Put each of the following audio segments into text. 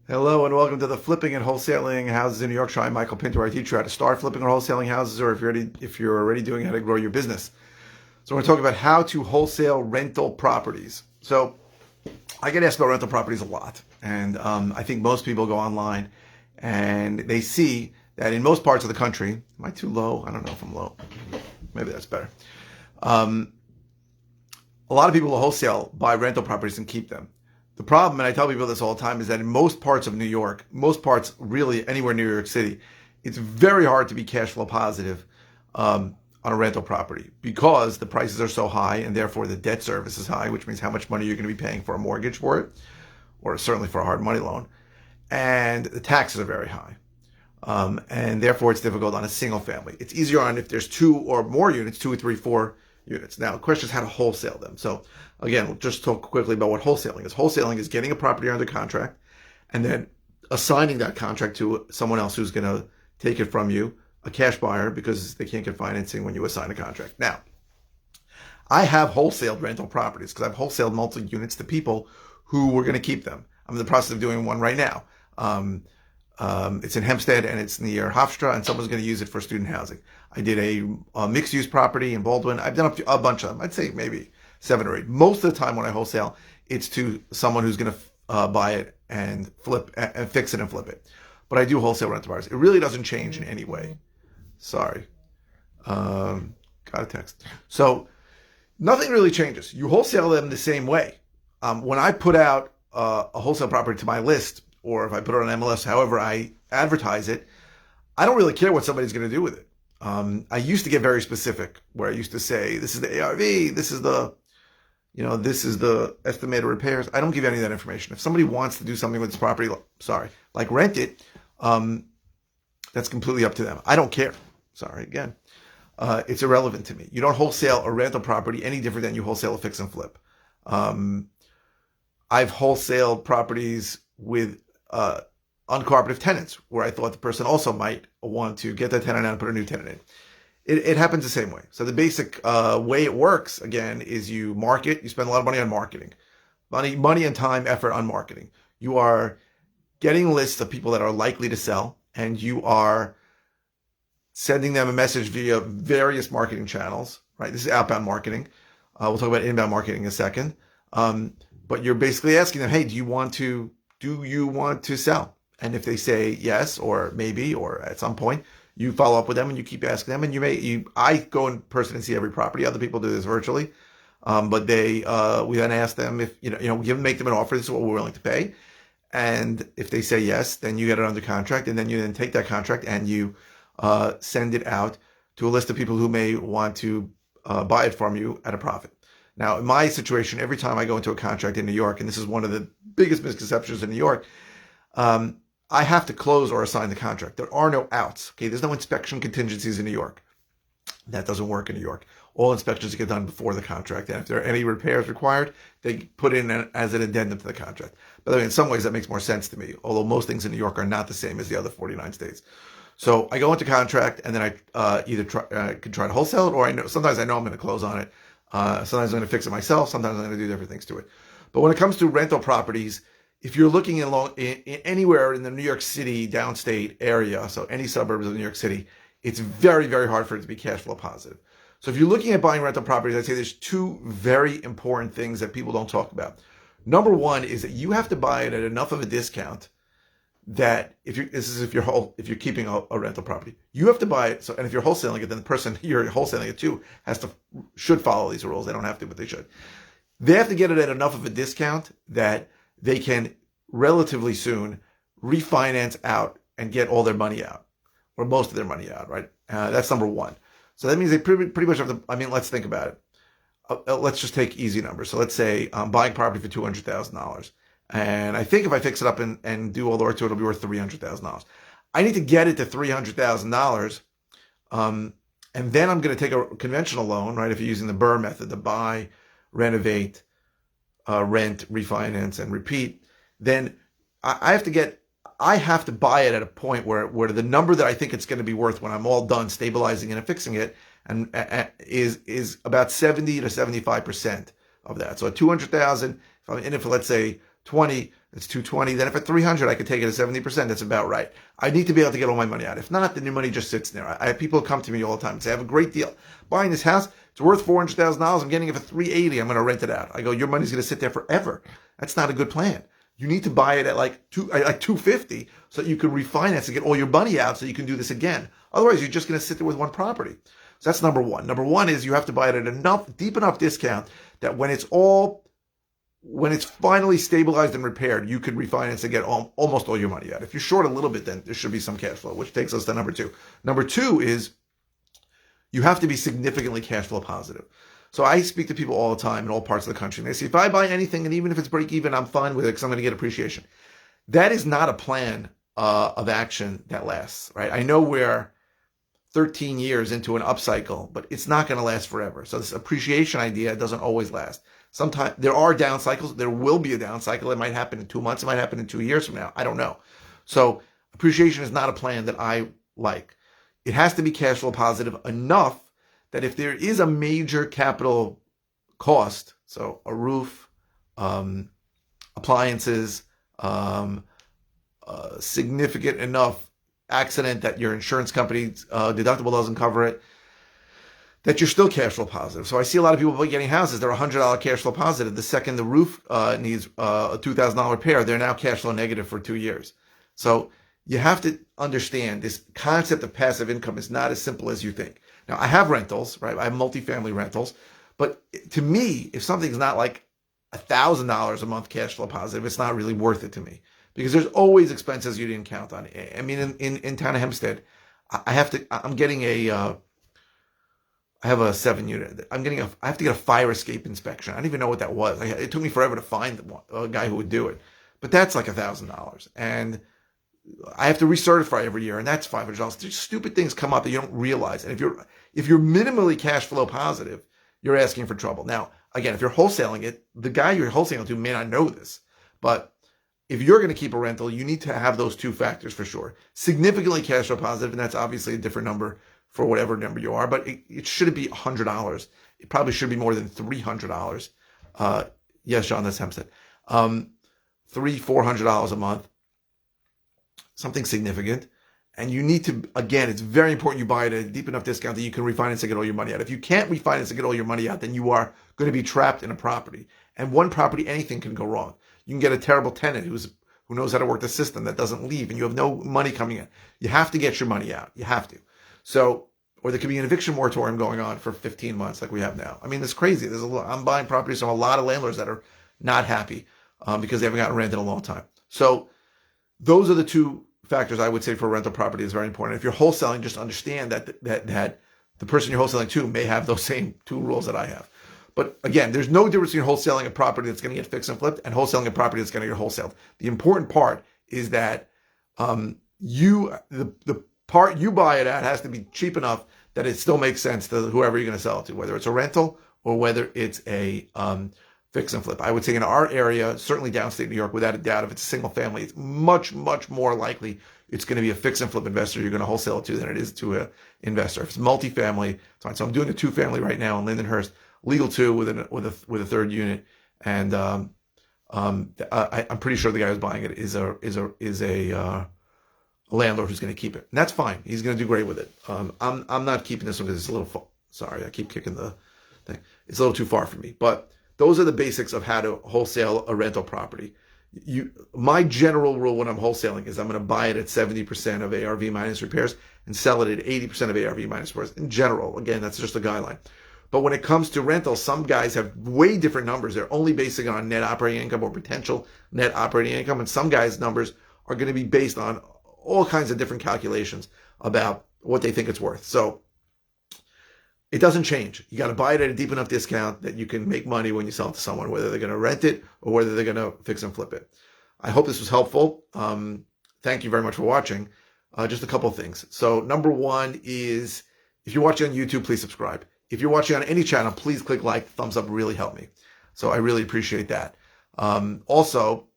Hello and welcome to the Flipping and Wholesaling Houses in New York Show. I'm Michael Pinter. I teach you how to start flipping or wholesaling houses, or if you're already doing how to grow your business. So we're going to talk about how to wholesale rental properties. So I get asked about rental properties a lot, and I think most people go online and they see that in most parts of the country, am I too low? I don't know if I'm low. Maybe that's better. A lot of people will wholesale buy rental properties and keep them. The problem, and I tell people this all the time, is that in most parts of New York, most parts really anywhere near New York City, it's very hard to be cash flow positive on a rental property because the prices are so high and therefore the debt service is high, which means how much money you're going to be paying for a mortgage for it, or certainly for a hard money loan. And the taxes are very high. And therefore it's difficult on a single family. It's easier on if there's two or more units, 2 or 3, 4 units. Now, the question is how to wholesale them. So again, we'll just talk quickly about what wholesaling is. Wholesaling is getting a property under contract and then assigning that contract to someone else who's going to take it from you, a cash buyer, because they can't get financing when you assign a contract. Now, I have wholesaled rental properties because I've wholesaled multiple units to people who were going to keep them. I'm in the process of doing one right now. It's in Hempstead and it's near Hofstra, and someone's going to use it for student housing. I did a mixed-use property in Baldwin. I've done a bunch of them. I'd say maybe 7 or 8. Most of the time when I wholesale, it's to someone who's going to buy it and flip and fix it and flip it. But I do wholesale rental properties. It really doesn't change in any way. Sorry. Got a text. So nothing really changes. You wholesale them the same way. When I put out a wholesale property to my list, or if I put it on MLS, however I advertise it, I don't really care what somebody's going to do with it. I used to get very specific, where I used to say, this is the ARV, this is the estimated repairs. I don't give any of that information. If somebody wants to do something with this property, like rent it, that's completely up to them. I don't care. Again. It's irrelevant to me. You don't wholesale a rental property any different than you wholesale a fix and flip. I've wholesaled properties with uncooperative tenants, where I thought the person also might want to get that tenant out and put a new tenant in. It happens the same way. So the basic way it works, again, is you market. You spend a lot of money on marketing. Money and time, effort on marketing. You are getting lists of people that are likely to sell, and you are sending them a message via various marketing channels, right? This is outbound marketing. We'll talk about inbound marketing in a second. But you're basically asking them, hey, do you want to sell? And if they say yes, or maybe, or at some point, you follow up with them and you keep asking them. And I go in person and see every property. Other people do this virtually. But we then ask them if, make them an offer. This is what we're willing to pay. And if they say yes, then you get it under contract. And then you take that contract and you send it out to a list of people who may want to buy it from you at a profit. Now, in my situation, every time I go into a contract in New York, and this is one of the biggest misconceptions in New York, I have to close or assign the contract. There are no outs. Okay, there's no inspection contingencies in New York. That doesn't work in New York. All inspections get done before the contract, and if there are any repairs required, they put in as an addendum to the contract. By the way, in some ways that makes more sense to me, although most things in New York are not the same as the other 49 states. So I go into contract, and then I either can try to wholesale it, or sometimes I know I'm going to close on it. Sometimes I'm going to fix it myself. Sometimes I'm going to do different things to it. But when it comes to rental properties, if you're looking in anywhere in the New York City downstate area, so any suburbs of New York City, it's very, very hard for it to be cash flow positive. So if you're looking at buying rental properties, I'd say there's 2 very important things that people don't talk about. Number one is that you have to buy it at enough of a discount that if you're keeping a rental property, you have to buy it. So, and if you're wholesaling it, then the person you're wholesaling it to should follow these rules. They don't have to, but they should. They have to get it at enough of a discount that they can relatively soon refinance out and get all their money out, or most of their money out, right? That's number one. So that means they pretty much have to, let's think about it. Let's just take easy numbers. So let's say I'm buying property for $200,000. And I think if I fix it up and do all the work to it, it'll be worth $300,000. I need to get it to $300,000. And then I'm going to take a conventional loan, right? If you're using the Burr method, the buy, renovate, rent, refinance, and repeat, then I have to buy it at a point where the number that I think it's going to be worth when I'm all done stabilizing it and fixing it and is about 70 to 75% of that. So at $200,000, if I'm in it for, let's say, 20, it's 220. Then if at 300, I could take it at 70%. That's about right. I need to be able to get all my money out. If not, then your money just sits there. I have people come to me all the time and say, I have a great deal. Buying this house, it's worth $400,000. I'm getting it for 380. I'm going to rent it out. I go, your money's going to sit there forever. That's not a good plan. You need to buy it at like 250 so that you can refinance and get all your money out so you can do this again. Otherwise, you're just going to sit there with one property. So that's number one. Number one is you have to buy it at deep enough discount that when it's finally stabilized and repaired, you could refinance and get almost all your money out. If you're short a little bit, then there should be some cash flow, which takes us to number two. Number two is you have to be significantly cash flow positive. So I speak to people all the time in all parts of the country, and they say, if I buy anything, and even if it's break even, I'm fine with it because I'm going to get appreciation. That is not a plan of action that lasts, right? I know we're 13 years into an upcycle, but it's not going to last forever. So this appreciation idea doesn't always last. Sometimes there are down cycles. There will be a down cycle. It might happen in 2 months. It might happen in 2 years from now. I don't know. So appreciation is not a plan that I like. It has to be cash flow positive enough that if there is a major capital cost, so a roof, appliances, significant enough accident that your insurance company's deductible doesn't cover it, that you're still cash flow positive. So I see a lot of people getting houses, they're $100 cash flow positive. The second the roof needs a $2,000 repair, they're now cash flow negative for 2 years. So you have to understand this concept of passive income is not as simple as you think. Now, I have rentals, right? I have multifamily rentals. But to me, if something's not like $1,000 a month cash flow positive, it's not really worth it to me. Because there's always expenses you didn't count on. I mean, in town of Hempstead, I have to a 7-unit. I have to get a fire escape inspection. I don't even know what that was. It took me forever to find a guy who would do it. But that's like $1,000. And I have to recertify every year, and that's $500. There's stupid things come up that you don't realize. And if you're minimally cash flow positive, you're asking for trouble. Now, again, if you're wholesaling it, the guy you're wholesaling to may not know this, but if you're going to keep a rental, you need to have those two factors for sure. Significantly cash flow positive, and that's obviously a different number for whatever number you are, but it shouldn't be $100. It probably should be more than $300. Yes, John, that's Hempstead. $400 a month. Something significant. And you need to, again, it's very important you buy it at a deep enough discount that you can refinance and get all your money out. If you can't refinance and get all your money out, then you are going to be trapped in a property. And one property, anything can go wrong. You can get a terrible tenant who knows how to work the system that doesn't leave, and you have no money coming in. You have to get your money out. You have to. So, or there could be an eviction moratorium going on for 15 months like we have now. I mean, it's crazy. I'm buying properties from a lot of landlords that are not happy because they haven't gotten rent in a long time. So those are the two factors I would say for a rental property is very important. If you're wholesaling, just understand that the person you're wholesaling to may have those same two rules that I have. But again, there's no difference between wholesaling a property that's going to get fixed and flipped and wholesaling a property that's going to get wholesaled. The important part is that the part you buy it at has to be cheap enough that it still makes sense to whoever you're going to sell it to, whether it's a rental or whether it's a fix and flip. I would say in our area, certainly downstate New York, without a doubt, if it's a single family, it's much, much more likely it's going to be a fix and flip investor you're going to wholesale it to than it is to an investor. If it's multifamily, it's fine. So I'm doing a 2-family right now in Lindenhurst, legal 2 with a third unit, and I'm pretty sure the guy who's buying it is a landlord who's going to keep it, and that's fine. He's going to do great with it. I'm not keeping this one because it's a little. Sorry, I keep kicking the thing. It's a little too far for me, but those are the basics of how to wholesale a rental property. My general rule when I'm wholesaling is I'm going to buy it at 70% of ARV minus repairs and sell it at 80% of ARV minus repairs. In general, again, that's just a guideline. But when it comes to rentals, some guys have way different numbers. They're only basing on net operating income or potential net operating income. And some guys' numbers are going to be based on all kinds of different calculations about what they think it's worth. So it doesn't change. You got to buy it at a deep enough discount that you can make money when you sell it to someone, whether they're going to rent it or whether they're going to fix and flip it. I hope this was helpful. Thank you very much for watching. Just a couple of things. So number one is, if you're watching on YouTube, please subscribe. If you're watching on any channel, please click like. Thumbs up really help me. So I really appreciate that. Also,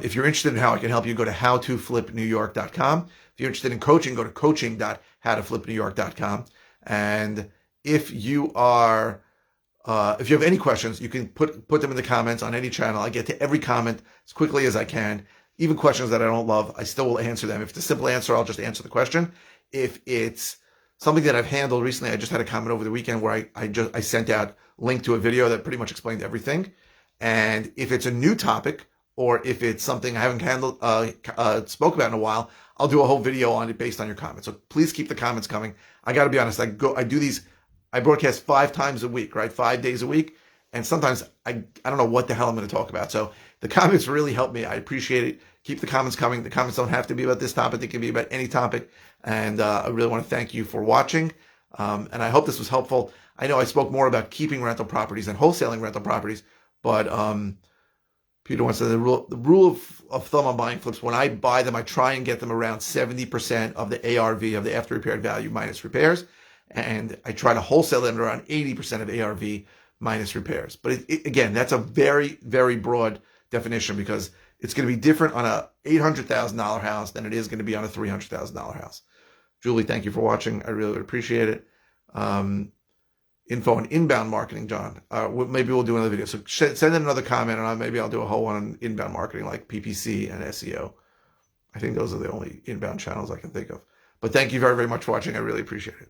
if you're interested in how I can help you, go to howtoflipnewyork.com. If you're interested in coaching, go to coaching.howtoflipnewyork.com. And if you are If you have any questions, you can put them in the comments on any channel. I get to every comment as quickly as I can. Even questions that I don't love, I still will answer them. If it's a simple answer, I'll just answer the question. If it's something that I've handled recently, I just had a comment over the weekend where I sent out a link to a video that pretty much explained everything. And if it's a new topic, or if it's something I haven't handled, spoke about in a while, I'll do a whole video on it based on your comments. So please keep the comments coming. I got to be honest. I broadcast 5 times a week, right? 5 days a week. And sometimes I don't know what the hell I'm going to talk about. So the comments really help me. I appreciate it. Keep the comments coming. The comments don't have to be about this topic. They can be about any topic. And I really want to thank you for watching. And I hope this was helpful. I know I spoke more about keeping rental properties and wholesaling rental properties, but Peter wants to say the rule of thumb on buying flips, when I buy them, I try and get them around 70% of the ARV, of the after repaired value minus repairs. And I try to wholesale them around 80% of ARV minus repairs. But again, that's a very, very broad definition, because it's going to be different on a $800,000 house than it is going to be on a $300,000 house. Julie, thank you for watching. I really would appreciate it. Info on inbound marketing, John. Maybe we'll do another video. So send in another comment, and maybe I'll do a whole one on inbound marketing, like PPC and SEO. I think those are the only inbound channels I can think of. But thank you very, very much for watching. I really appreciate it.